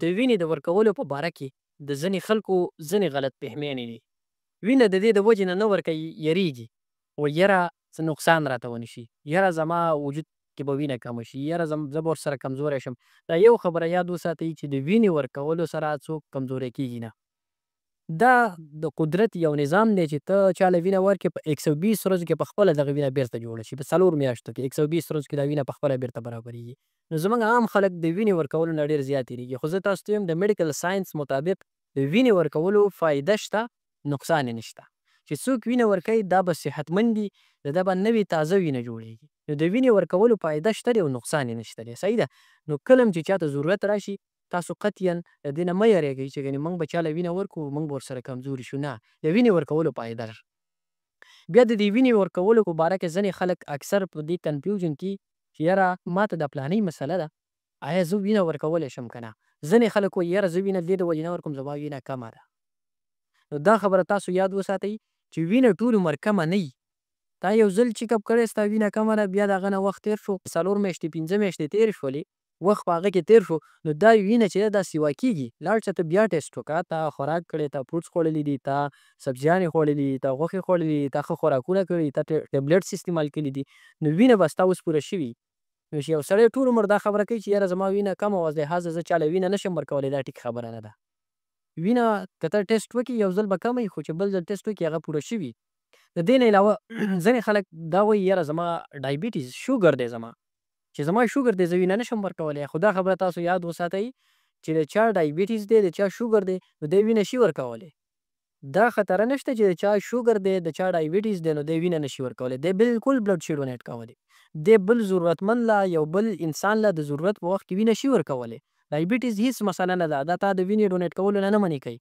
د وینې د ورکولو په باره کې د ځینې خلکو ځینې غلط فهمیانې دي. وینه د دې د وجې نه ورکوي، یریږي، و یره څه نقصان راته ونه شي، یره زما وجود کې به وینه کمه شي، یره زه به ورسره کمزوری شم. دا یو خبره یاد وساتئ چې د وینې ورکولو سره څوک کمزوری کېږي نه. دا د قدرت یو نظام دی چې ته چاله وینه ورکړې، په 120 ورځو کې په خپله دغه وینه بیرته جوړه شي. په 4 میاشتو کې 120 ورځو کې دا وینه په خپله بیرته برابرېږي. نو زموږ عام خلک د وینې ورکولو نه ډېر زیات تېرېږي. خو زه تاسو ته وایم د میډیکل ساینس مطابق د وینې ورکولو فایده شته، نقصان یې نشته. چې څوک وینه ورکوي دا به صحتمند وي، د ده به نوې تازه وینه جوړېږي. نو د وینې ورکولو فایده شته دی او نقصان یې نشته دی. صحیح ده. نو کله هم چې چاته ضرورت راشي، تاسو قطعاً د دې نه مه یېرېږئ چې ګنې موږ به چاله وینه ورکړو، موږ به ورسره کمزوري شو. نه، د وینې ورکولو فایده ده. بیا د دې وینې ورکولو په باره کې ځینې خلک اکثر په دې کنفیوژن کې چې یاره ماته د فلانۍ مسله ده، آیا زه وینه ورکولی شم که نه؟ ځینې خلک وایي یاره زه وینه د دې د وجې نه ورکوم، زما وینه کمه ده. نو دا خبره تاسو یاد وساتئ چې وینه ټول عمر کمه نه وي. تا یو ځل چیک اپ کړی، ستا وینه کمه ده، بیا د هغه نه وخت تېر شو، 4 میاشتې 5 میاشتې تېرې شولې، وخت په هغه کې تېر شو، نو دا وینه چې ده دا سیوا کېږي. لاړ شه ته بیا ټیسټ وکړه، تا خوراک کړی، تا فروټس خوړلي دي، تا سبزیانې خوړلي دي، تا غوښې خوړلي دي، تا ښه خوراکونه کړي، تا ټیبلیټس استعمال کړي دي، نو وینه به ستا اوس پوره شوي. نو چې یو سړی ټول عمر دا خبره کوي چې یاره زما وینه کمه وه، لحاظه زه چاله وینه نشم ورکولی، دا ټیک خبره نه ده. وینه که ته ټیسټ وکړي یو ځل به کمه وي، خو چې بل ځل ټیسټ وکړي هغه پوره شوي. د دې نه علاوه ځینې خلک دا وایي یاره زما ډایبیټیز شوګر دی، زما چې زما شوګر دی، زه وینه نشم ورکولی. خو دا خبره تاسو یاد وساتئ چې د چا ډایبیټیز دی، د چا شوګر دی، نو دی وینه شي ورکولی. دا خطره نشته چې د چا شوګر دی، د چا ډایبیټیز دی، نو دی وینه نشي ورکولی. دی بالکل بلډ شي ډونیټ کولی. دی بل ضرورتمند له یو بل انسان له د ضرورت په وخت کې وینه شي ورکولی. ډایبیټیز هېڅ مسله نه ده، دا تا د وینې ډونیټ کولو نه منې کوي.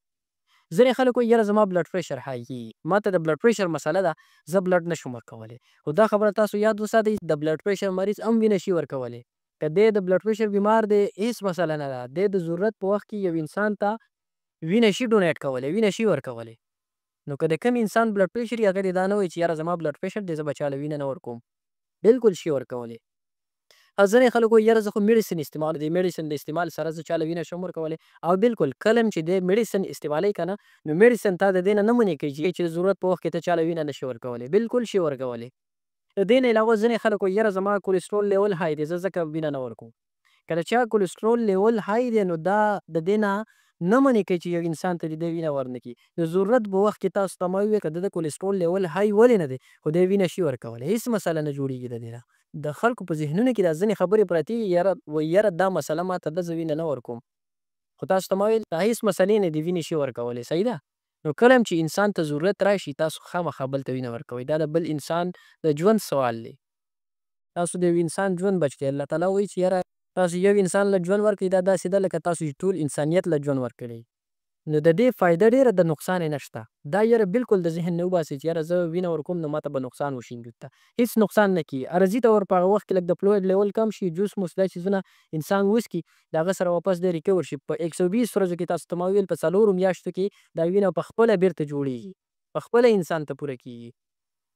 ځینې خلک وایي یاره زما بلډ پریشر های کېږي، ما ته د بلډ پریشر مسله ده، زه بلډ نشم ورکولی. خو دا خبره تاسو یاد وساتئ د بلډ پریشر مریض هم وینه شي ورکولی. که دی د بلډ پریشر بیمار دی هېڅ مسله نه ده، دی د ضرورت په وخت کې یو انسان ته وینه شي ډونیټ کولی، وینه شي ورکولی. نو که د کوم انسان بلډ پریشر وي هغه دې دا نه وایي چې یاره زما بلډ پریشر دی، زه به چاله وینه نه ورکوم. بالکل شي ورکولی. ځینې خلک وایي یاره زه خو میډیسن استعمال، د میډیسن د استعمال سره زه چاله وینه شم ورکولی. او بالکل کله هم چې دی میډیسن استعمالوي که نه، نو میډیسن تا د دې نه منې کوي چې د ضرورت په وخت کې ته چاله وینه نشي ورکولی. بالکل شي ورکولی. د دې نه علاوه ځینې خلک وایي یاره زما کولیسټرول لیول های دی، زه ځکه وینه نه ورکوم. که د چا کولیسټرول لیول های دی، نو دا د دې نه منې کوي چې یو انسان ته د دې وینه ورنه کړي. د ضرورت په وخت کې تاسو ته ما وویل که د ده کولیسټرول لیول های ولې نه دی، خو دی وینه شي ورکولی، هېڅ مسله نه جوړېږي د دې نه. د خلکو په ذهنونو کې دا ځینې خبرې پرتې وي، یاره دا مسله ماته ده، زه وینه نه ورکوم. خو تاسو ته ما ویل دا هېڅ مسلې نه دي، وینې شي ورکولی. صحیح ده. نو کله هم چې انسان ته ضرورت راشي، تاسو خامخا بل ته وینه ورکوئ. دا د بل انسان د ژوند سوال دی. تاسو د یو انسان ژوند بچ کړئ. الله تعالی وایي چې یاره تاسو یو انسان له ژوند ورکړئ، دا داسې ده لکه تاسو ټول انسانیت له ژوند ورکړی. نو د دې فایده ډېره ده، نقصان یې نشته. دا یاره بالکل د ذهن نه وباسئ چې یاره زه وینه ورکوم نو ماته به نقصان وشي وجود ته. هېڅ نقصان نه کېږي. عرضي طور په هغه وخت کې لږ د فلویډ لیول کم شي، جوس موس دا څیزونه انسان وڅښي، د هغه سره واپس دی ریکور شي. په 120 ورځو کې تاسو ته ما وویل په 4 میاشتو کې دا وینه په خپله بیرته جوړېږي، په خپله انسان ته پوره کېږي.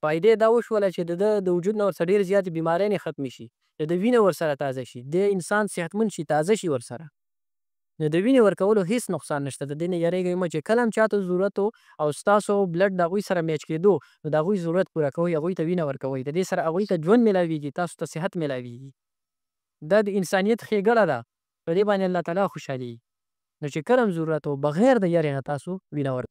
فایدې دا وشوله چې د ده د وجود نه ورڅخه ډېرې زیاتې بیماریانې ختمې شي، د ده وینه ورسره تازه شي، د انسان صحتمند شي، تازه شي ورسره. نو د وینې ورکولو هېڅ نقصان نشته. د دې نه یېرېږئ مه چې کله هم چاته ضرورت و او ستاسو بلډ د هغوی سره میچ کېدو، نو د هغوی ضرورت پوره کوئ، هغوی ته وینه ورکوئ. د دې سره هغوی ته ژوند میلاویږي، تاسو ته صحت میلاویږي. دا د انسانیت ښېګړه ده، په دې باندې الله تعالی خوشحالېږي. نو چې کله هم ضرورت و بغیر د یرې نه تاسو وینه ورکوئ.